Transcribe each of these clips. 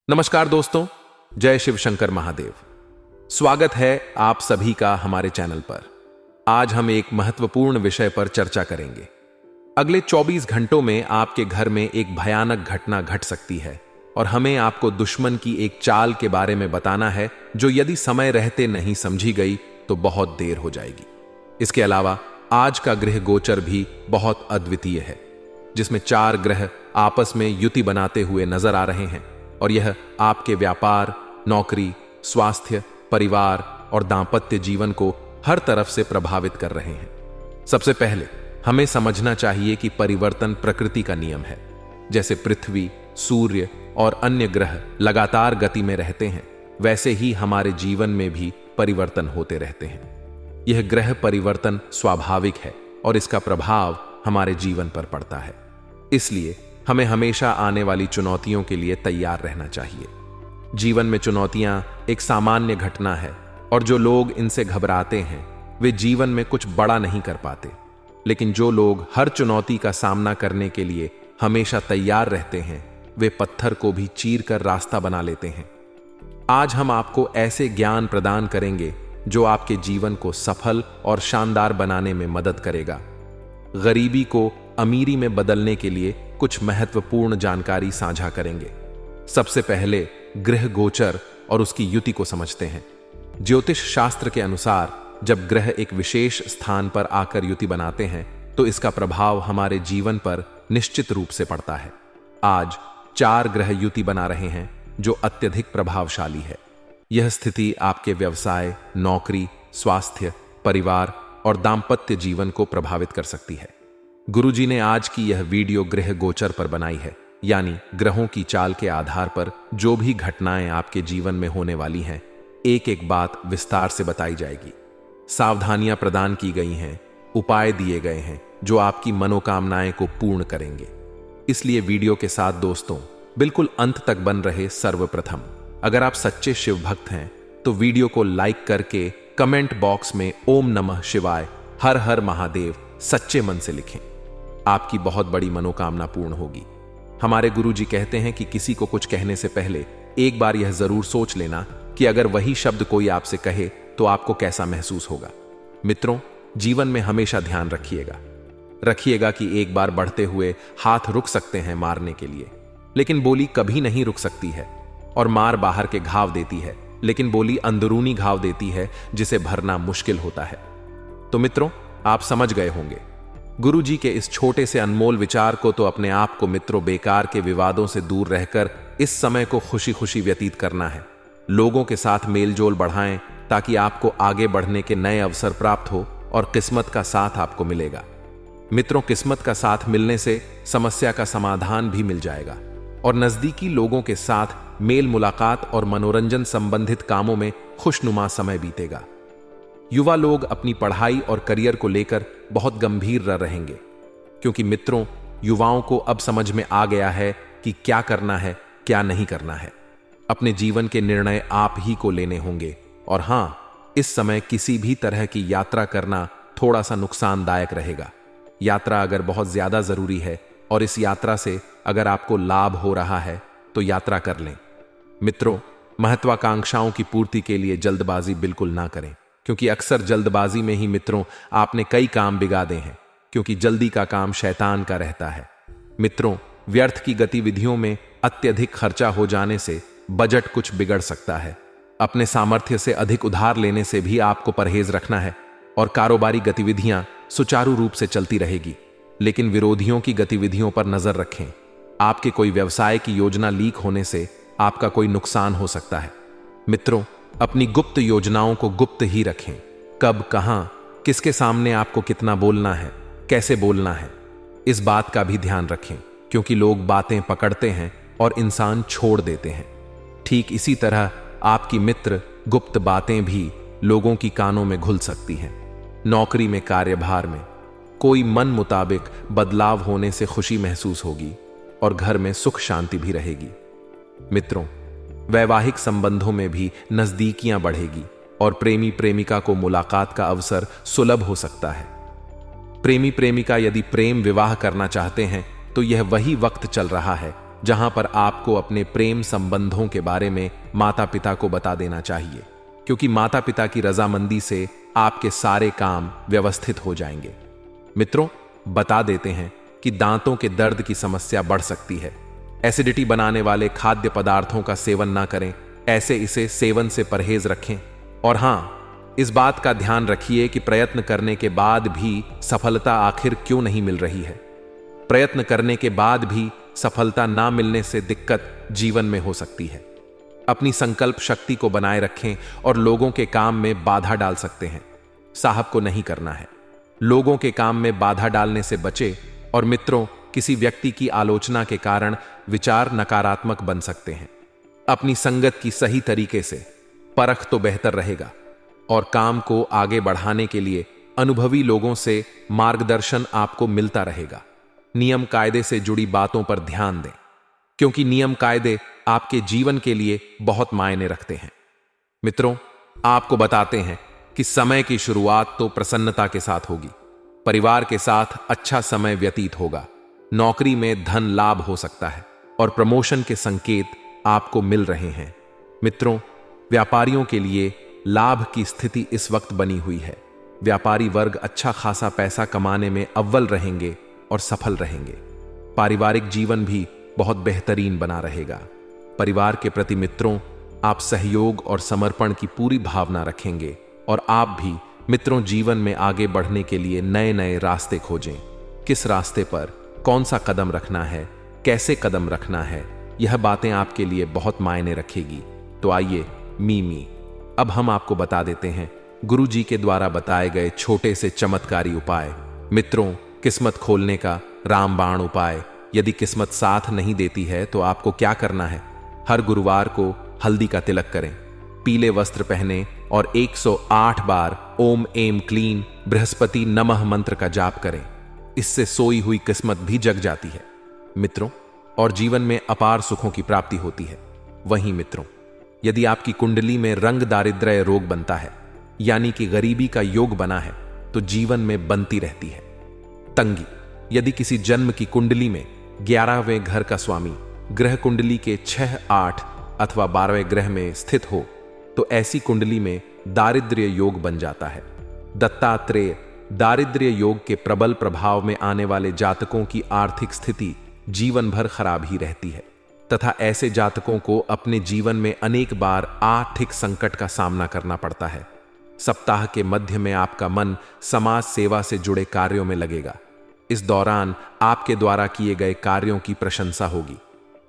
नमस्कार दोस्तों, जय शिव शंकर महादेव। स्वागत है आप सभी का हमारे चैनल पर। आज हम एक महत्वपूर्ण विषय पर चर्चा करेंगे। अगले 24 घंटों में आपके घर में एक भयानक घटना घट सकती है और हमें आपको दुश्मन की एक चाल के बारे में बताना है जो यदि समय रहते नहीं समझी गई तो बहुत देर हो जाएगी। इसके अलावा आज का ग्रह गोचर भी बहुत अद्वितीय है, जिसमें 4 ग्रह आपस में युति बनाते हुए नजर आ रहे हैं और यह आपके व्यापार, नौकरी, स्वास्थ्य, परिवार और दांपत्य जीवन को हर तरफ से प्रभावित कर रहे हैं। सबसे पहले हमें समझना चाहिए कि परिवर्तन प्रकृति का नियम है। जैसे पृथ्वी, सूर्य और अन्य ग्रह लगातार गति में रहते हैं, वैसे ही हमारे जीवन में भी परिवर्तन होते रहते हैं। यह ग्रह परिवर्तन स्वाभाविक है और इसका प्रभाव हमारे जीवन पर पड़ता है। इसलिए हमें हमेशा आने वाली चुनौतियों के लिए तैयार रहना चाहिए। जीवन में चुनौतियां एक सामान्य घटना है और जो लोग इनसे घबराते हैं वे जीवन में कुछ बड़ा नहीं कर पाते। लेकिन जो लोग हर चुनौती का सामना करने के लिए हमेशा तैयार रहते हैं, वे पत्थर को भी चीर कर रास्ता बना लेते हैं। आज हम आपको ऐसे ज्ञान प्रदान करेंगे जो आपके जीवन को सफल और शानदार बनाने में मदद करेगा। गरीबी को अमीरी में बदलने के लिए कुछ महत्वपूर्ण जानकारी साझा करेंगे। सबसे पहले ग्रह गोचर और उसकी युति को समझते हैं। ज्योतिष शास्त्र के अनुसार जब ग्रह एक विशेष स्थान पर आकर युति बनाते हैं तो इसका प्रभाव हमारे जीवन पर निश्चित रूप से पड़ता है। आज 4 ग्रह युति बना रहे हैं जो अत्यधिक प्रभावशाली है। यह स्थिति आपके व्यवसाय, नौकरी, स्वास्थ्य, परिवार और दांपत्य जीवन को प्रभावित कर सकती है। गुरुजी ने आज की यह वीडियो ग्रह गोचर पर बनाई है, यानी ग्रहों की चाल के आधार पर जो भी घटनाएं आपके जीवन में होने वाली हैं, एक एक बात विस्तार से बताई जाएगी। सावधानियां प्रदान की गई हैं, उपाय दिए गए हैं जो आपकी मनोकामनाएं को पूर्ण करेंगे। इसलिए वीडियो के साथ दोस्तों बिल्कुल अंत तक बन रहे। सर्वप्रथम, अगर आप सच्चे शिव भक्त हैं तो वीडियो को लाइक करके कमेंट बॉक्स में ओम नमः शिवाय, हर हर महादेव सच्चे मन से लिखें। आपकी बहुत बड़ी मनोकामना पूर्ण होगी। हमारे गुरुजी कहते हैं कि किसी को कुछ कहने से पहले एक बार यह जरूर सोच लेना कि अगर वही शब्द कोई आपसे कहे तो आपको कैसा महसूस होगा। मित्रों, जीवन में हमेशा ध्यान रखिएगा कि एक बार बढ़ते हुए हाथ रुक सकते हैं मारने के लिए, लेकिन बोली कभी नहीं रुक सकती है। और मार बाहर के घाव देती है, लेकिन बोली अंदरूनी घाव देती है जिसे भरना मुश्किल होता है। तो मित्रों, आप समझ गए होंगे। गुरुजी के इस छोटे से अनमोल विचार को तो अपने आप को मित्रों बेकार के विवादों से दूर रहकर इस समय को खुशी खुशी व्यतीत करना है। लोगों के साथ मेलजोल बढ़ाएं ताकि आपको आगे बढ़ने के नए अवसर प्राप्त हो और किस्मत का साथ आपको मिलेगा। मित्रों, किस्मत का साथ मिलने से समस्या का समाधान भी मिल जाएगा और नजदीकी लोगों के साथ मेल मुलाकात और मनोरंजन संबंधित कामों में खुशनुमा समय बीतेगा। युवा लोग अपनी पढ़ाई और करियर को लेकर बहुत गंभीर रहेंगे, क्योंकि मित्रों युवाओं को अब समझ में आ गया है कि क्या करना है, क्या नहीं करना है। अपने जीवन के निर्णय आप ही को लेने होंगे। और हां, इस समय किसी भी तरह की यात्रा करना थोड़ा सा नुकसानदायक रहेगा। यात्रा अगर बहुत ज्यादा जरूरी है और इस यात्रा से अगर आपको लाभ हो रहा है तो यात्रा कर लें। मित्रों, महत्वाकांक्षाओं की पूर्ति के लिए जल्दबाजी बिल्कुल ना करें, क्योंकि अक्सर जल्दबाजी में ही मित्रों आपने कई काम बिगाड़े हैं, क्योंकि जल्दी का काम शैतान का रहता है। मित्रों, व्यर्थ की गतिविधियों में अत्यधिक खर्चा हो जाने से बजट कुछ बिगड़ सकता है। अपने सामर्थ्य से अधिक उधार लेने से भी आपको परहेज रखना है और कारोबारी गतिविधियां सुचारू रूप से चलती रहेगी। लेकिन विरोधियों की गतिविधियों पर नजर रखें। आपके कोई व्यवसाय की योजना लीक होने से आपका कोई नुकसान हो सकता है। मित्रों, अपनी गुप्त योजनाओं को गुप्त ही रखें। कब, कहां, किसके सामने आपको कितना बोलना है, कैसे बोलना है, इस बात का भी ध्यान रखें, क्योंकि लोग बातें पकड़ते हैं और इंसान छोड़ देते हैं। ठीक इसी तरह आपकी मित्र गुप्त बातें भी लोगों की कानों में घुल सकती हैं। नौकरी में, कार्यभार में कोई मन मुताबिक बदलाव होने से खुशी महसूस होगी और घर में सुख शांति भी रहेगी। मित्रों, वैवाहिक संबंधों में भी नजदीकियां बढ़ेगी और प्रेमी प्रेमिका को मुलाकात का अवसर सुलभ हो सकता है। प्रेमी प्रेमिका यदि प्रेम विवाह करना चाहते हैं तो यह वही वक्त चल रहा है जहां पर आपको अपने प्रेम संबंधों के बारे में माता पिता को बता देना चाहिए, क्योंकि माता पिता की रजामंदी से आपके सारे काम व्यवस्थित हो जाएंगे। मित्रों, बता देते हैं कि दांतों के दर्द की समस्या बढ़ सकती है। एसिडिटी बनाने वाले खाद्य पदार्थों का सेवन ना करें, ऐसे इसे सेवन से परहेज रखें। और हां, इस बात का ध्यान रखिए कि प्रयत्न करने के बाद भी सफलता आखिर क्यों नहीं मिल रही है। प्रयत्न करने के बाद भी सफलता ना मिलने से दिक्कत जीवन में हो सकती है। अपनी संकल्प शक्ति को बनाए रखें और लोगों के काम में बाधा डाल सकते हैं, साहब को नहीं करना है। लोगों के काम में बाधा डालने से बचे। और मित्रों, किसी व्यक्ति की आलोचना के कारण विचार नकारात्मक बन सकते हैं। अपनी संगत की सही तरीके से परख तो बेहतर रहेगा, और काम को आगे बढ़ाने के लिए अनुभवी लोगों से मार्गदर्शन आपको मिलता रहेगा। नियम कायदे से जुड़ी बातों पर ध्यान दें, क्योंकि नियम कायदे आपके जीवन के लिए बहुत मायने रखते हैं। मित्रों, आपको बताते हैं कि समय की शुरुआत तो प्रसन्नता के साथ होगी। परिवार के साथ अच्छा समय व्यतीत होगा। नौकरी में धन लाभ हो सकता है और प्रमोशन के संकेत आपको मिल रहे हैं। मित्रों, व्यापारियों के लिए लाभ की स्थिति इस वक्त बनी हुई है। व्यापारी वर्ग अच्छा खासा पैसा कमाने में अव्वल रहेंगे और सफल रहेंगे। पारिवारिक जीवन भी बहुत बेहतरीन बना रहेगा। परिवार के प्रति मित्रों, आप सहयोग और समर्पण की पूरी भावना रखेंगे, और आप भी मित्रों जीवन में आगे बढ़ने के लिए नए नए रास्ते खोजें। किस रास्ते पर कौन सा कदम रखना है, कैसे कदम रखना है, यह बातें आपके लिए बहुत मायने रखेगी। तो आइए मीमी, अब हम आपको बता देते हैं गुरुजी के द्वारा बताए गए छोटे से चमत्कारी उपाय। मित्रों, किस्मत खोलने का रामबाण उपाय। यदि किस्मत साथ नहीं देती है तो आपको क्या करना है? हर गुरुवार को हल्दी का तिलक करें, पीले वस्त्र पहने और 108 बार ओम एम क्लीन बृहस्पति नमः मंत्र का जाप करें। इससे सोई हुई किस्मत भी जग जाती है मित्रों, और जीवन में अपार सुखों की प्राप्ति होती है। वहीं मित्रों, यदि आपकी कुंडली में रंग दारिद्र्य रोग बनता है, यानी कि गरीबी का योग बना है, तो जीवन में बनती रहती है तंगी। यदि किसी जन्म की कुंडली में 11वें घर का स्वामी ग्रह कुंडली के 6, 8 अथवा 12वें ग्रह में स्थित हो, तो ऐसी कुंडली में दारिद्र्य योग बन जाता है। दत्तात्रेय दारिद्र्य योग के प्रबल प्रभाव में आने वाले जातकों की आर्थिक स्थिति जीवन भर खराब ही रहती है, तथा ऐसे जातकों को अपने जीवन में अनेक बार आर्थिक संकट का सामना करना पड़ता है। सप्ताह के मध्य में आपका मन समाज सेवा से जुड़े कार्यों में लगेगा। इस दौरान आपके द्वारा किए गए कार्यों की प्रशंसा होगी।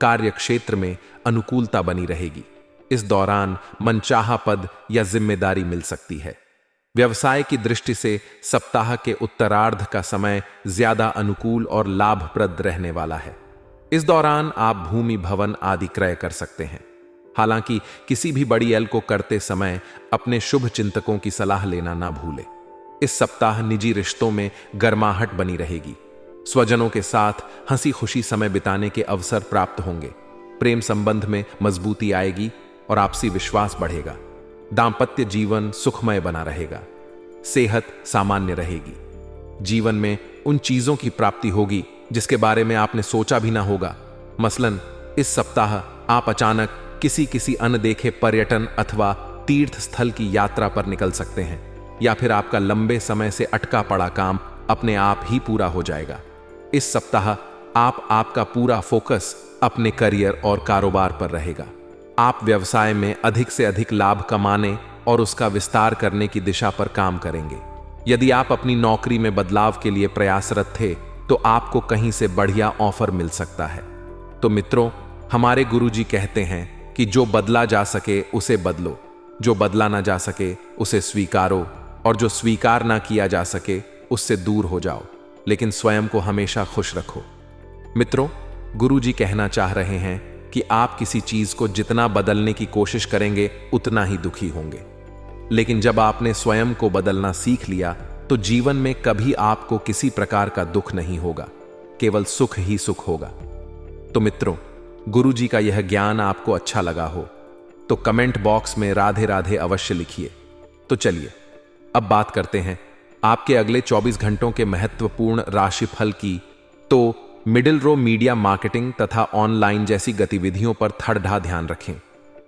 कार्य क्षेत्र में अनुकूलता बनी रहेगी। इस दौरान मनचाहा पद या जिम्मेदारी मिल सकती है। व्यवसाय की दृष्टि से सप्ताह के उत्तरार्ध का समय ज्यादा अनुकूल और लाभप्रद रहने वाला है। इस दौरान आप भूमि भवन आदि क्रय कर सकते हैं। हालांकि किसी भी बड़ी एल को करते समय अपने शुभ चिंतकों की सलाह लेना ना भूलें। इस सप्ताह निजी रिश्तों में गर्माहट बनी रहेगी। स्वजनों के साथ हंसी खुशी समय बिताने के अवसर प्राप्त होंगे। प्रेम संबंध में मजबूती आएगी और आपसी विश्वास बढ़ेगा। दांपत्य जीवन सुखमय बना रहेगा। सेहत सामान्य रहेगी। जीवन में उन चीजों की प्राप्ति होगी जिसके बारे में आपने सोचा भी ना होगा। मसलन इस सप्ताह आप अचानक किसी अनदेखे पर्यटन अथवा तीर्थ स्थल की यात्रा पर निकल सकते हैं, या फिर आपका लंबे समय से अटका पड़ा काम अपने आप ही पूरा हो जाएगा। इस सप्ताह आपका पूरा फोकस अपने करियर और कारोबार पर रहेगा। आप व्यवसाय में अधिक से अधिक लाभ कमाने और उसका विस्तार करने की दिशा पर काम करेंगे। यदि आप अपनी नौकरी में बदलाव के लिए प्रयासरत थे तो आपको कहीं से बढ़िया ऑफर मिल सकता है। तो मित्रों, हमारे गुरुजी कहते हैं कि जो बदला जा सके उसे बदलो, जो बदला ना जा सके उसे स्वीकारो, और जो स्वीकार ना किया जा सके उससे दूर हो जाओ, लेकिन स्वयं को हमेशा खुश रखो। मित्रों, गुरुजी कहना चाह रहे हैं कि आप किसी चीज को जितना बदलने की कोशिश करेंगे उतना ही दुखी होंगे, लेकिन जब आपने स्वयं को बदलना सीख लिया तो जीवन में कभी आपको किसी प्रकार का दुख नहीं होगा, केवल सुख ही सुख होगा। तो मित्रों, गुरुजी का यह ज्ञान आपको अच्छा लगा हो तो कमेंट बॉक्स में राधे राधे अवश्य लिखिए। तो चलिए अब बात करते हैं आपके अगले 24 घंटों के महत्वपूर्ण राशिफल की। तो मिडिल रो मीडिया मार्केटिंग तथा ऑनलाइन जैसी गतिविधियों पर थरथार ध्यान रखें,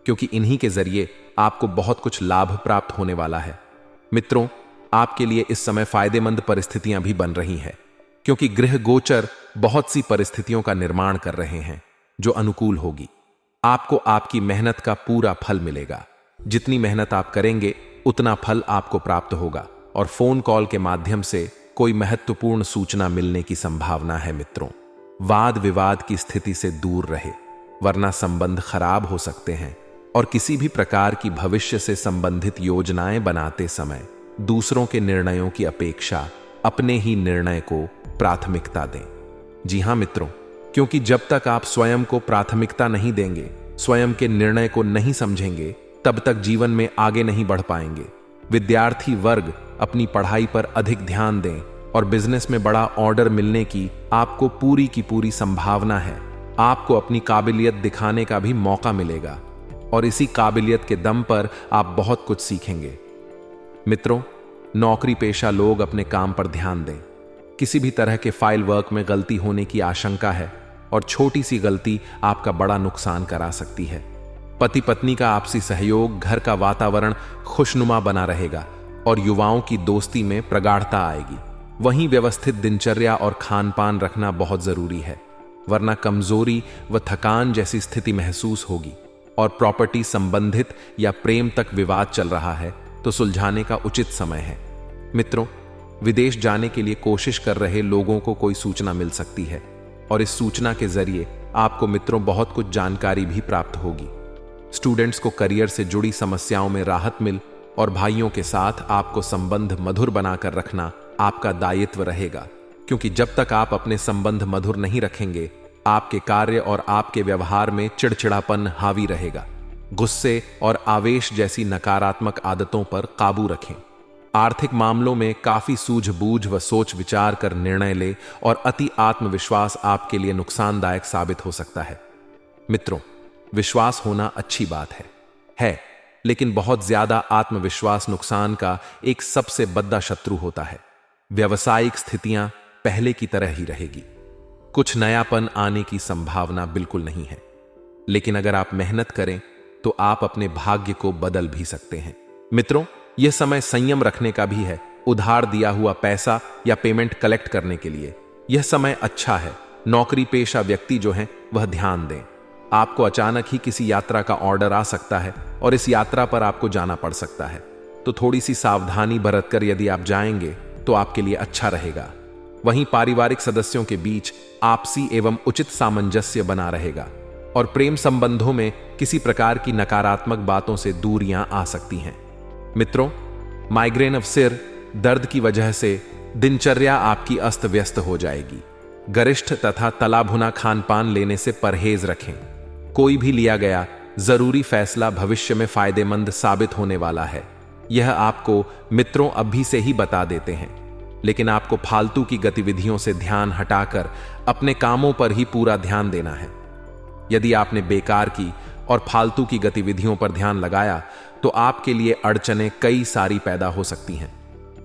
क्योंकि इन्हीं के जरिए आपको बहुत कुछ लाभ प्राप्त होने वाला है। मित्रों, आपके लिए इस समय फायदेमंद परिस्थितियां भी बन रही हैं, क्योंकि गृह गोचर बहुत सी परिस्थितियों का निर्माण कर रहे हैं जो अनुकूल होगी। आपको आपकी मेहनत का पूरा फल मिलेगा। जितनी मेहनत आप करेंगे उतना फल आपको प्राप्त होगा, और फोन कॉल के माध्यम से कोई महत्वपूर्ण सूचना मिलने की संभावना है। मित्रों, वाद विवाद की स्थिति से दूर रहे, वरना संबंध खराब हो सकते हैं। और किसी भी प्रकार की भविष्य से संबंधित योजनाएं बनाते समय दूसरों के निर्णयों की अपेक्षा अपने ही निर्णय को प्राथमिकता दें। जी हां मित्रों, क्योंकि जब तक आप स्वयं को प्राथमिकता नहीं देंगे, स्वयं के निर्णय को नहीं समझेंगे, तब तक जीवन में आगे नहीं बढ़ पाएंगे। विद्यार्थी वर्ग अपनी पढ़ाई पर अधिक ध्यान दें, और बिजनेस में बड़ा ऑर्डर मिलने की आपको पूरी की पूरी संभावना है। आपको अपनी काबिलियत दिखाने का भी मौका मिलेगा, और इसी काबिलियत के दम पर आप बहुत कुछ सीखेंगे। मित्रों, नौकरी पेशा लोग अपने काम पर ध्यान दें। किसी भी तरह के फाइल वर्क में गलती होने की आशंका है, और छोटी सी गलती आपका बड़ा नुकसान करा सकती है। पति पत्नी का आपसी सहयोग, घर का वातावरण खुशनुमा बना रहेगा, और युवाओं की दोस्ती में प्रगाढ़ता आएगी। वहीं व्यवस्थित दिनचर्या और खान पान रखना बहुत जरूरी है, वरना कमजोरी व थकान जैसी स्थिति महसूस होगी। और प्रॉपर्टी संबंधित या प्रेम तक विवाद चल रहा है तो सुलझाने का उचित समय है। मित्रों, विदेश जाने के लिए कोशिश कर रहे लोगों को कोई सूचना मिल सकती है, और इस सूचना के जरिए आपको मित्रों बहुत कुछ जानकारी भी प्राप्त होगी। स्टूडेंट्स को करियर से जुड़ी समस्याओं में राहत मिल, और भाइयों के साथ आपको संबंध मधुर बनाकर रखना आपका दायित्व रहेगा, क्योंकि जब तक आप अपने संबंध मधुर नहीं रखेंगे, आपके कार्य और आपके व्यवहार में चिड़चिड़ापन हावी रहेगा। गुस्से और आवेश जैसी नकारात्मक आदतों पर काबू रखें। आर्थिक मामलों में काफी सूझबूझ व सोच विचार कर निर्णय ले, और अति आत्मविश्वास आपके लिए नुकसानदायक साबित हो सकता है। मित्रों, विश्वास होना अच्छी बात है, लेकिन बहुत ज्यादा आत्मविश्वास नुकसान का एक सबसे बड़ा शत्रु होता है। व्यावसायिक स्थितियां पहले की तरह ही रहेगी। कुछ नयापन आने की संभावना बिल्कुल नहीं है, लेकिन अगर आप मेहनत करें तो आप अपने भाग्य को बदल भी सकते हैं। मित्रों, यह समय संयम रखने का भी है। उधार दिया हुआ पैसा या पेमेंट कलेक्ट करने के लिए यह समय अच्छा है। नौकरी पेशा व्यक्ति जो हैं वह ध्यान दें। आपको अचानक ही किसी यात्रा का ऑर्डर आ सकता है, और इस यात्रा पर आपको जाना पड़ सकता है, तो थोड़ी सी सावधानी बरतकर यदि आप जाएंगे तो आपके लिए अच्छा रहेगा। वहीं पारिवारिक सदस्यों के बीच आपसी एवं उचित सामंजस्य बना रहेगा, और प्रेम संबंधों में किसी प्रकार की नकारात्मक बातों से दूरियां आ सकती हैं। मित्रों, माइग्रेन ऑफ सिर दर्द की वजह से दिनचर्या आपकी अस्त व्यस्त हो जाएगी। गरिष्ठ तथा तला भुना खान पान लेने से परहेज रखें। कोई भी लिया गया जरूरी फैसला भविष्य में फायदेमंद साबित होने वाला है। यह आपको मित्रों अभी से ही बता देते हैं, लेकिन आपको फालतू की गतिविधियों से ध्यान हटाकर अपने कामों पर ही पूरा ध्यान देना है। यदि आपने बेकार की और फालतू की गतिविधियों पर ध्यान लगाया तो आपके लिए अड़चनें कई सारी पैदा हो सकती हैं।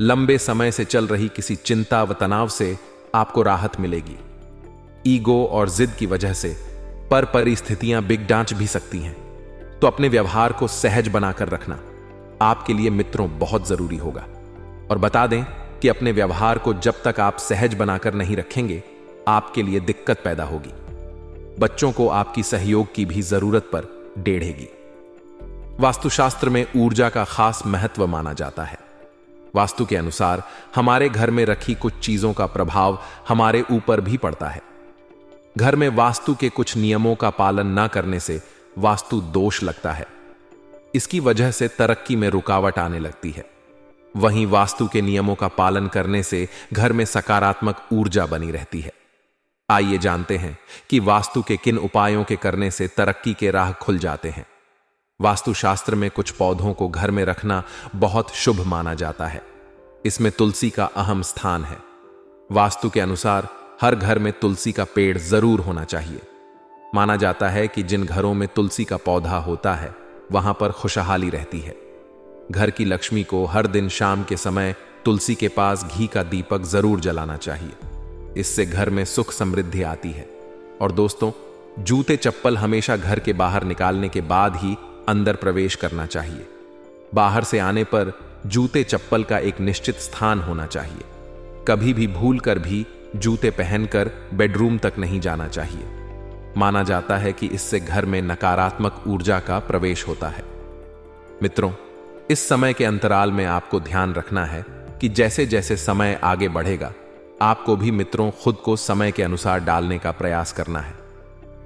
लंबे समय से चल रही किसी चिंता व तनाव से आपको राहत मिलेगी। ईगो और जिद की वजह से परिस्थितियां बिग डांच भी सकती हैं, तो अपने व्यवहार को सहज बनाकर रखना आपके लिए मित्रों बहुत जरूरी होगा। और बता दें कि अपने व्यवहार को जब तक आप सहज बनाकर नहीं रखेंगे, आपके लिए दिक्कत पैदा होगी। बच्चों को आपकी सहयोग की भी जरूरत पर डेढ़ेगी। वास्तुशास्त्र में ऊर्जा का खास महत्व माना जाता है। वास्तु के अनुसार हमारे घर में रखी कुछ चीजों का प्रभाव हमारे ऊपर भी पड़ता है। घर में वास्तु के कुछ नियमों का पालन न करने से वास्तु दोष लगता है। इसकी वजह से तरक्की में रुकावट आने लगती है। वहीं वास्तु के नियमों का पालन करने से घर में सकारात्मक ऊर्जा बनी रहती है। आइए जानते हैं कि वास्तु के किन उपायों के करने से तरक्की के राह खुल जाते हैं। वास्तुशास्त्र में कुछ पौधों को घर में रखना बहुत शुभ माना जाता है। इसमें तुलसी का अहम स्थान है। वास्तु के अनुसार हर घर में तुलसी का पेड़ जरूर होना चाहिए। माना जाता है कि जिन घरों में तुलसी का पौधा होता है वहां पर खुशहाली रहती है। घर की लक्ष्मी को हर दिन शाम के समय तुलसी के पास घी का दीपक जरूर जलाना चाहिए। इससे घर में सुख समृद्धि आती है। और दोस्तों, जूते चप्पल हमेशा घर के बाहर निकालने के बाद ही अंदर प्रवेश करना चाहिए। बाहर से आने पर जूते चप्पल का एक निश्चित स्थान होना चाहिए। कभी भी भूल कर भी जूते पहनकर बेडरूम तक नहीं जाना चाहिए। माना जाता है कि इससे घर में नकारात्मक ऊर्जा का प्रवेश होता है। मित्रों, इस समय के अंतराल में आपको ध्यान रखना है कि जैसे जैसे समय आगे बढ़ेगा, आपको भी मित्रों खुद को समय के अनुसार डालने का प्रयास करना है।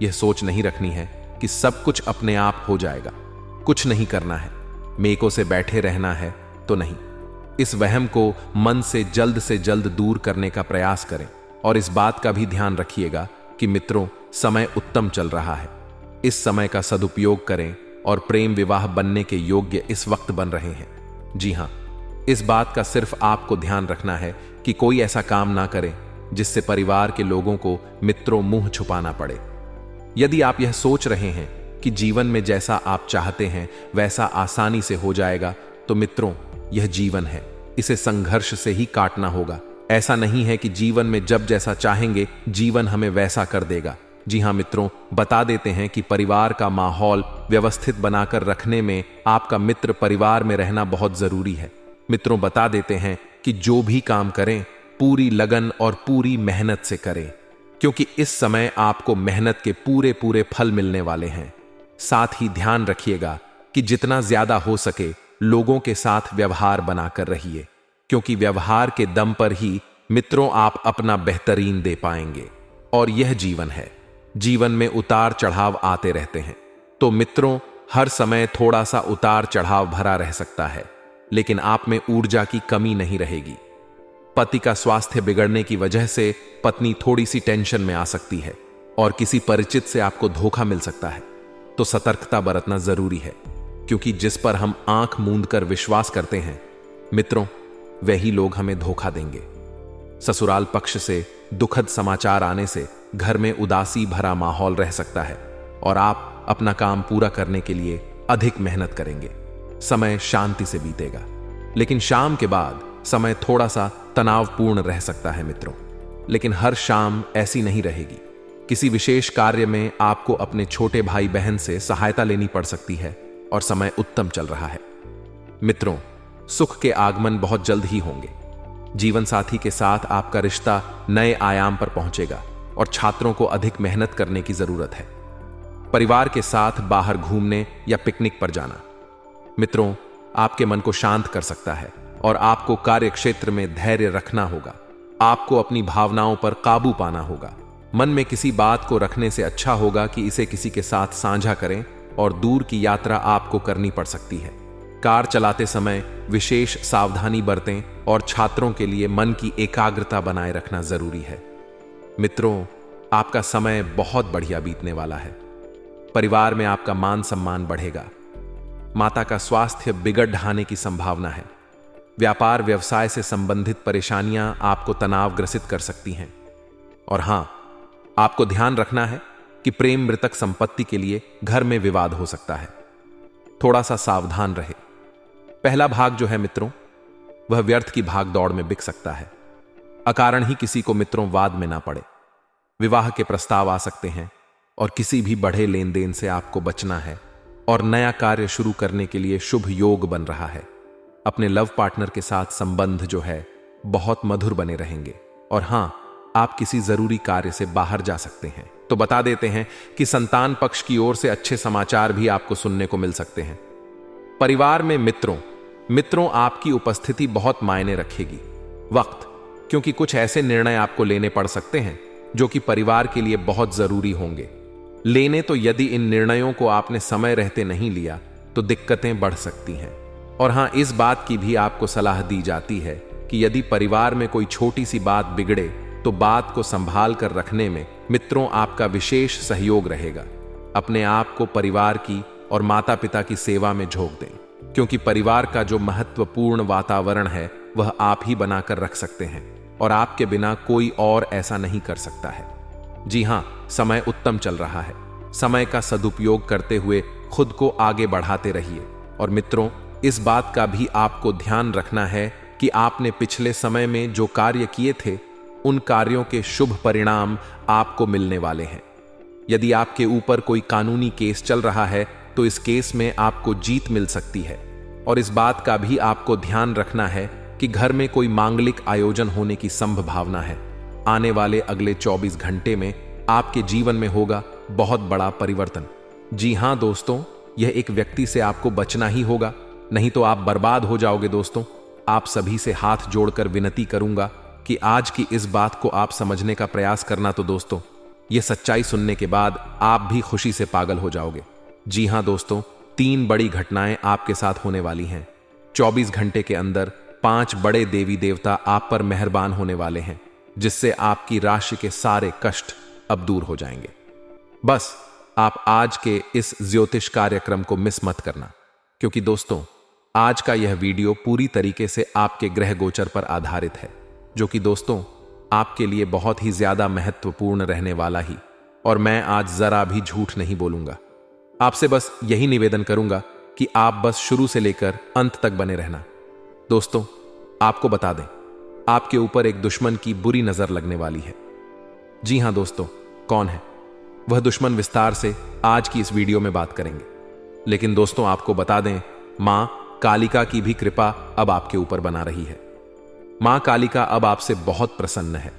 यह सोच नहीं रखनी है कि सब कुछ अपने आप हो जाएगा, कुछ नहीं करना है, मेको से बैठे रहना है, तो नहीं। इस वहम को मन से जल्द दूर करने का प्रयास करें और इस बात का भी ध्यान रखिएगा कि मित्रों, समय उत्तम चल रहा है। इस समय का सदुपयोग करें और प्रेम विवाह बनने के योग्य इस वक्त बन रहे हैं। जी हां, इस बात का सिर्फ आपको ध्यान रखना है कि कोई ऐसा काम ना करें जिससे परिवार के लोगों को मित्रों मुंह छुपाना पड़े। यदि आप यह सोच रहे हैं कि जीवन में जैसा आप चाहते हैं वैसा आसानी से हो जाएगा, तो मित्रों, यह जीवन है, इसे संघर्ष से ही काटना होगा। ऐसा नहीं है कि जीवन में जब जैसा चाहेंगे जीवन हमें वैसा कर देगा। जी हां मित्रों, बता देते हैं कि परिवार का माहौल व्यवस्थित बनाकर रखने में आपका मित्र परिवार में रहना बहुत जरूरी है। मित्रों, बता देते हैं कि जो भी काम करें पूरी लगन और पूरी मेहनत से करें, क्योंकि इस समय आपको मेहनत के पूरे पूरे फल मिलने वाले हैं। साथ ही ध्यान रखिएगा कि जितना ज्यादा हो सके लोगों के साथ व्यवहार बनाकर रहिए, क्योंकि व्यवहार के दम पर ही मित्रों आप अपना बेहतरीन दे पाएंगे। और यह जीवन है, जीवन में उतार चढ़ाव आते रहते हैं। तो मित्रों, हर समय थोड़ा सा उतार चढ़ाव भरा रह सकता है, लेकिन आप में ऊर्जा की कमी नहीं रहेगी। पति का स्वास्थ्य बिगड़ने की वजह से पत्नी थोड़ी सी टेंशन में आ सकती है और किसी परिचित से आपको धोखा मिल सकता है। तो सतर्कता बरतना जरूरी है, क्योंकि जिस पर हम आंख मूंद कर विश्वास करते हैं मित्रों, वही लोग हमें धोखा देंगे। ससुराल पक्ष से दुखद समाचार आने से घर में उदासी भरा माहौल रह सकता है और आप अपना काम पूरा करने के लिए अधिक मेहनत करेंगे। समय शांति से बीतेगा, लेकिन शाम के बाद समय थोड़ा सा तनावपूर्ण रह सकता है मित्रों। लेकिन हर शाम ऐसी नहीं रहेगी। किसी विशेष कार्य में आपको अपने छोटे भाई बहन से सहायता लेनी पड़ सकती है और समय उत्तम चल रहा है। मित्रों, सुख के आगमन बहुत जल्द ही होंगे। जीवन साथी के साथ आपका रिश्ता नए आयाम पर पहुंचेगा और छात्रों को अधिक मेहनत करने की जरूरत है। परिवार के साथ बाहर घूमने या पिकनिक पर जाना मित्रों आपके मन को शांत कर सकता है और आपको कार्य क्षेत्र में धैर्य रखना होगा। आपको अपनी भावनाओं पर काबू पाना होगा। मन में किसी बात को रखने से अच्छा होगा कि इसे किसी के साथ साझा करें और दूर की यात्रा आपको करनी पड़ सकती है। कार चलाते समय विशेष सावधानी बरतें और छात्रों के लिए मन की एकाग्रता बनाए रखना जरूरी है। मित्रों, आपका समय बहुत बढ़िया बीतने वाला है। परिवार में आपका मान सम्मान बढ़ेगा। माता का स्वास्थ्य बिगड़ ढाने की संभावना है। व्यापार व्यवसाय से संबंधित परेशानियां आपको तनावग्रसित कर सकती हैं। और हां, आपको ध्यान रखना है कि प्रेम मृतक संपत्ति के लिए घर में विवाद हो सकता है। थोड़ा सा सावधान रहे। पहला भाग जो है मित्रों, वह व्यर्थ की भाग दौड़ में बिक सकता है। अकारण ही किसी को मित्रों वाद में ना पड़े। विवाह के प्रस्ताव आ सकते हैं और किसी भी बढ़े लेन देन से आपको बचना है और नया कार्य शुरू करने के लिए शुभ योग बन रहा है। अपने लव पार्टनर के साथ संबंध जो है बहुत मधुर बने रहेंगे। और हां, आप किसी जरूरी कार्य से बाहर जा सकते हैं। तो बता देते हैं कि संतान पक्ष की ओर से अच्छे समाचार भी आपको सुनने को मिल सकते हैं। परिवार में मित्रों आपकी उपस्थिति बहुत मायने रखेगी। वक्त, क्योंकि कुछ ऐसे निर्णय आपको लेने पड़ सकते हैं जो कि परिवार के लिए बहुत जरूरी होंगे। लेने तो यदि इन निर्णयों को आपने समय रहते नहीं लिया तो दिक्कतें बढ़ सकती हैं। और हां, इस बात की भी आपको सलाह दी जाती है कि यदि परिवार में कोई छोटी सी बात बिगड़े तो बात को संभाल कर रखने में मित्रों आपका विशेष सहयोग रहेगा। अपने आप को परिवार की और माता पिता की सेवा में झोंक दें, क्योंकि परिवार का जो महत्वपूर्ण वातावरण है वह आप ही बनाकर रख सकते हैं और आपके बिना कोई और ऐसा नहीं कर सकता है। जी हां, समय उत्तम चल रहा है। समय का सदुपयोग करते हुए खुद को आगे बढ़ाते रहिए। और मित्रों, इस बात का भी आपको ध्यान रखना है कि आपने पिछले समय में जो कार्य किए थे उन कार्यों के शुभ परिणाम आपको मिलने वाले हैं। यदि आपके ऊपर कोई कानूनी केस चल रहा है तो इस केस में आपको जीत मिल सकती है। और इस बात का भी आपको ध्यान रखना है कि घर में कोई मांगलिक आयोजन होने की संभावना है। आने वाले अगले 24 घंटे में आपके जीवन में होगा बहुत बड़ा परिवर्तन। जी हां दोस्तों, यह एक व्यक्ति से आपको बचना ही होगा, नहीं तो आप बर्बाद हो जाओगे। दोस्तों, आप सभी से हाथ जोड़कर विनती करूंगा कि आज की इस बात को आप समझने का प्रयास करना। तो दोस्तों, यह सच्चाई सुनने के बाद आप भी खुशी से पागल हो जाओगे। जी हां दोस्तों, 3 बड़ी घटनाएं आपके साथ होने वाली हैं। 24 घंटे के अंदर 5 बड़े देवी देवता आप पर मेहरबान होने वाले हैं, जिससे आपकी राशि के सारे कष्ट अब दूर हो जाएंगे। बस आप आज के इस ज्योतिष कार्यक्रम को मिस मत करना, क्योंकि दोस्तों आज का यह वीडियो पूरी तरीके से आपके ग्रह गोचर पर आधारित है, जो कि दोस्तों आपके लिए बहुत ही ज्यादा महत्वपूर्ण रहने वाला ही। और मैं आज जरा भी झूठ नहीं बोलूंगा। आपसे बस यही निवेदन करूंगा कि आप बस शुरू से लेकर अंत तक बने रहना। दोस्तों, आपको बता दें, आपके ऊपर एक दुश्मन की बुरी नजर लगने वाली है। जी हां दोस्तों, कौन है वह दुश्मन, विस्तार से आज की इस वीडियो में बात करेंगे। लेकिन दोस्तों आपको बता दें, मां कालिका की भी कृपा अब आपके ऊपर बना रही है। मां कालिका अब आपसे बहुत प्रसन्न है।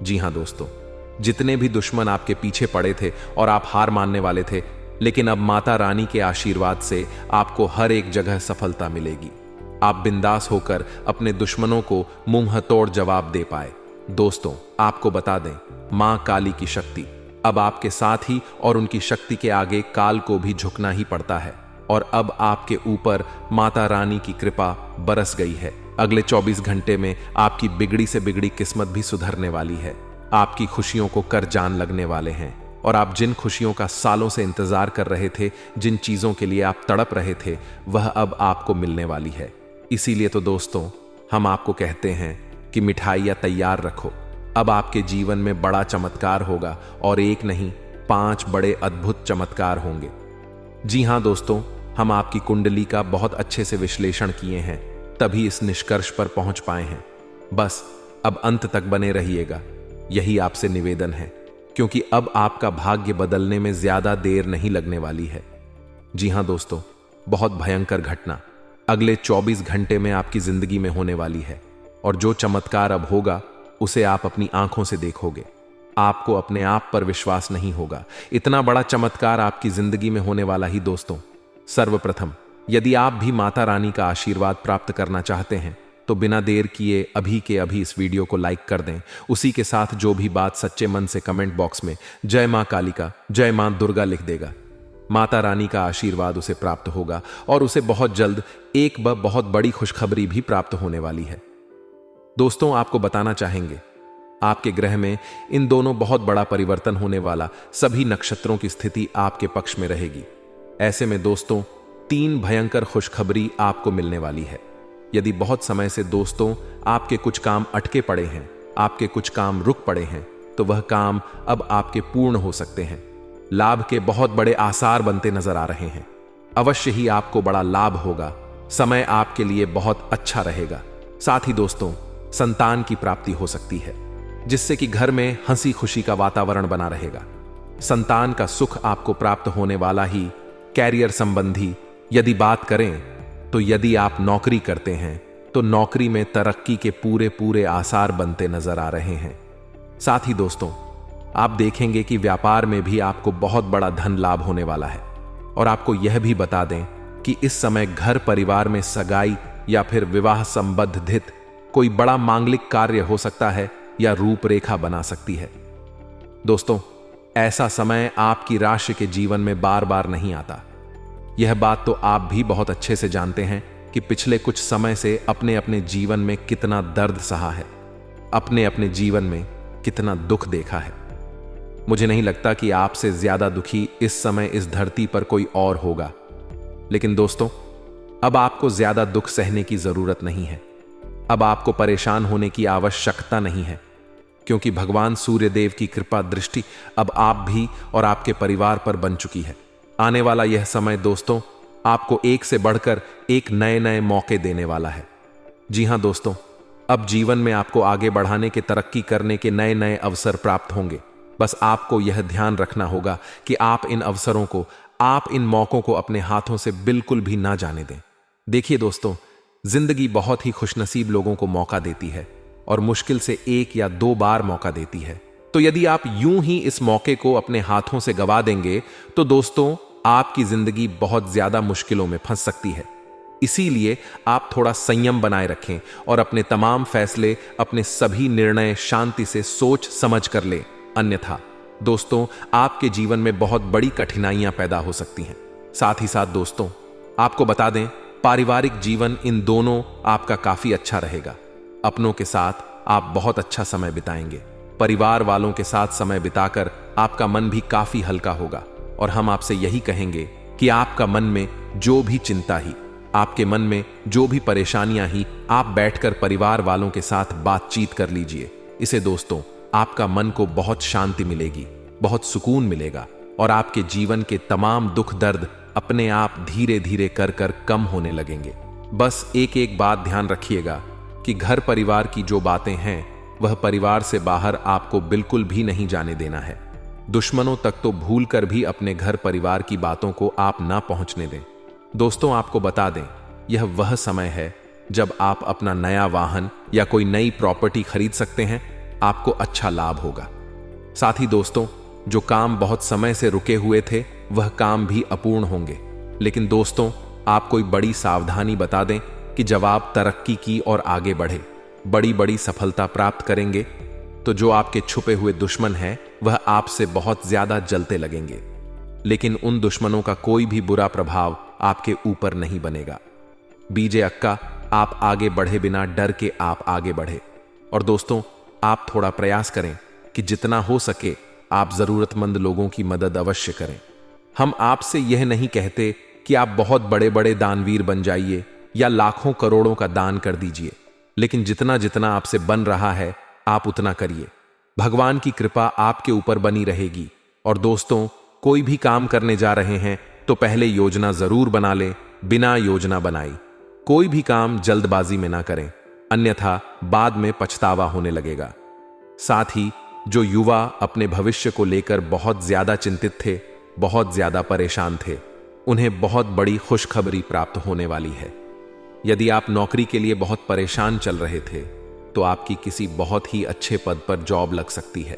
जी हां दोस्तों, जितने भी दुश्मन आपके पीछे पड़े थे और आप हार मानने वाले थे, लेकिन अब माता रानी के आशीर्वाद से आपको हर एक जगह सफलता मिलेगी। आप बिंदास होकर अपने दुश्मनों को मुंह तोड़ जवाब दे पाए। दोस्तों आपको बता दें, मां काली की शक्ति अब आपके साथ ही, और उनकी शक्ति के आगे काल को भी झुकना ही पड़ता है। और अब आपके ऊपर माता रानी की कृपा बरस गई है। अगले 24 घंटे में आपकी बिगड़ी से बिगड़ी किस्मत भी सुधरने वाली है। आपकी खुशियों को कर जान लगने वाले हैं, और आप जिन खुशियों का सालों से इंतजार कर रहे थे, जिन चीजों के लिए आप तड़प रहे थे, वह अब आपको मिलने वाली है। इसीलिए तो दोस्तों हम आपको कहते हैं कि मिठाइयां तैयार रखो। अब आपके जीवन में बड़ा चमत्कार होगा, और एक नहीं 5 बड़े अद्भुत चमत्कार होंगे। जी हां दोस्तों, हम आपकी कुंडली का बहुत अच्छे से विश्लेषण किए हैं, तभी इस निष्कर्ष पर पहुंच पाए हैं। बस अब अंत तक बने रहिएगा, यही आपसे निवेदन है, क्योंकि अब आपका भाग्य बदलने में ज्यादा देर नहीं लगने वाली है। जी हां दोस्तों, बहुत भयंकर घटना अगले 24 घंटे में आपकी जिंदगी में होने वाली है, और जो चमत्कार अब होगा उसे आप अपनी आंखों से देखोगे। आपको अपने आप पर विश्वास नहीं होगा, इतना बड़ा चमत्कार आपकी जिंदगी में होने वाला ही। दोस्तों सर्वप्रथम, यदि आप भी माता रानी का आशीर्वाद प्राप्त करना चाहते हैं तो बिना देर किए अभी के अभी इस वीडियो को लाइक कर दें। उसी के साथ जो भी बात सच्चे मन से कमेंट बॉक्स में जय मां कालिका, जय मां दुर्गा लिख देगा। माता रानी का आशीर्वाद उसे प्राप्त होगा, और उसे बहुत जल्द एक बहुत बड़ी खुशखबरी भी प्राप्त होने वाली है। दोस्तों आपको बताना चाहेंगे, आपके ग्रह में इन दोनों बहुत बड़ा परिवर्तन होने वाला, सभी नक्षत्रों की स्थिति आपके पक्ष में रहेगी। ऐसे में दोस्तों 3 भयंकर खुशखबरी आपको मिलने वाली है। यदि बहुत समय से दोस्तों आपके कुछ काम अटके पड़े हैं, आपके कुछ काम रुक पड़े हैं, तो वह काम अब आपके पूर्ण हो सकते हैं। लाभ के बहुत बड़े आसार बनते नजर आ रहे हैं। अवश्य ही आपको बड़ा लाभ होगा। समय आपके लिए बहुत अच्छा रहेगा। साथ ही दोस्तों संतान की प्राप्ति हो सकती है, जिससे कि घर में हंसी खुशी का वातावरण बना रहेगा। संतान का सुख आपको प्राप्त होने वाला ही। कैरियर संबंधी यदि बात करें तो यदि आप नौकरी करते हैं तो नौकरी में तरक्की के पूरे आसार बनते नजर आ रहे हैं। साथ ही दोस्तों आप देखेंगे कि व्यापार में भी आपको बहुत बड़ा धन लाभ होने वाला है। और आपको यह भी बता दें कि इस समय घर परिवार में सगाई या फिर विवाह संबंधित कोई बड़ा मांगलिक कार्य हो सकता है या रूपरेखा बना सकती है। दोस्तों ऐसा समय आपकी राशि के जीवन में बार बार नहीं आता। यह बात तो आप भी बहुत अच्छे से जानते हैं कि पिछले कुछ समय से अपने अपने जीवन में कितना दर्द सहा है, अपने अपने जीवन में कितना दुख देखा है। मुझे नहीं लगता कि आपसे ज्यादा दुखी इस समय इस धरती पर कोई और होगा। लेकिन दोस्तों अब आपको ज्यादा दुख सहने की जरूरत नहीं है। अब आपको परेशान होने की आवश्यकता नहीं है, क्योंकि भगवान सूर्यदेव की कृपा दृष्टि अब आप भी और आपके परिवार पर बन चुकी है। आने वाला यह समय दोस्तों आपको एक से बढ़कर एक नए नए मौके देने वाला है। जी हां दोस्तों, अब जीवन में आपको आगे बढ़ाने के, तरक्की करने के नए नए अवसर प्राप्त होंगे। बस आपको यह ध्यान रखना होगा कि आप इन अवसरों को, आप इन मौकों को अपने हाथों से बिल्कुल भी ना जाने दें। देखिए दोस्तों, जिंदगी बहुत ही खुशनसीब लोगों को मौका देती है और मुश्किल से 1 या 2 बार मौका देती है। तो यदि आप यूं ही इस मौके को अपने हाथों से गवा देंगे तो दोस्तों, आपकी जिंदगी बहुत ज्यादा मुश्किलों में फंस सकती है। इसीलिए आप थोड़ा संयम बनाए रखें और अपने तमाम फैसले, अपने सभी निर्णय शांति से सोच समझ कर लें। अन्यथा दोस्तों, आपके जीवन में बहुत बड़ी कठिनाइयां पैदा हो सकती हैं। साथ ही साथ दोस्तों, आपको बता दें, पारिवारिक जीवन इन दोनों आपका काफी अच्छा रहेगा। अपनों के साथ आप बहुत अच्छा समय बिताएंगे। परिवार वालों के साथ समय बिताकर आपका मन भी काफी हल्का होगा। और हम आपसे यही कहेंगे कि आपका मन में जो भी चिंता ही, आपके मन में जो भी परेशानियां ही, आप बैठकर परिवार वालों के साथ बातचीत कर लीजिए। इसे दोस्तों, आपका मन को बहुत शांति मिलेगी, बहुत सुकून मिलेगा और आपके जीवन के तमाम दुख दर्द अपने आप धीरे धीरे कर कर कम होने लगेंगे। बस एक एक बात ध्यान रखिएगा कि घर परिवार की जो बातें हैं वह परिवार से बाहर आपको बिल्कुल भी नहीं जाने देना है। दुश्मनों तक तो भूल कर भी अपने घर परिवार की बातों को आप ना पहुंचने दें। दोस्तों, आपको बता दें, यह वह समय है जब आप अपना नया वाहन या कोई नई प्रॉपर्टी खरीद सकते हैं। आपको अच्छा लाभ होगा। साथ ही दोस्तों, जो काम बहुत समय से रुके हुए थे वह काम भी अपूर्ण होंगे। लेकिन दोस्तों, आप कोई बड़ी सावधानी बता दें कि जब आप तरक्की की और आगे बढ़े, बड़ी बड़ी सफलता प्राप्त करेंगे, तो जो आपके छुपे हुए दुश्मन हैं वह आपसे बहुत ज्यादा जलते लगेंगे। लेकिन उन दुश्मनों का कोई भी बुरा प्रभाव आपके ऊपर नहीं बनेगा। बीजे अक्का, आप आगे बढ़े बिना डर के आप आगे बढ़े। और दोस्तों, आप थोड़ा प्रयास करें कि जितना हो सके आप जरूरतमंद लोगों की मदद अवश्य करें। हम आपसे यह नहीं कहते कि आप बहुत बड़े बड़े दानवीर बन जाइए या लाखों करोड़ों का दान कर दीजिए, लेकिन जितना जितना आपसे बन रहा है आप उतना करिए। भगवान की कृपा आपके ऊपर बनी रहेगी। और दोस्तों, कोई भी काम करने जा रहे हैं तो पहले योजना जरूर बना लें। बिना योजना बनाई कोई भी काम जल्दबाजी में ना करें, अन्यथा बाद में पछतावा होने लगेगा। साथ ही जो युवा अपने भविष्य को लेकर बहुत ज्यादा चिंतित थे, बहुत ज्यादा परेशान थे, उन्हें बहुत बड़ी खुशखबरी प्राप्त होने वाली है। यदि आप नौकरी के लिए बहुत परेशान चल रहे थे तो आपकी किसी बहुत ही अच्छे पद पर जॉब लग सकती है।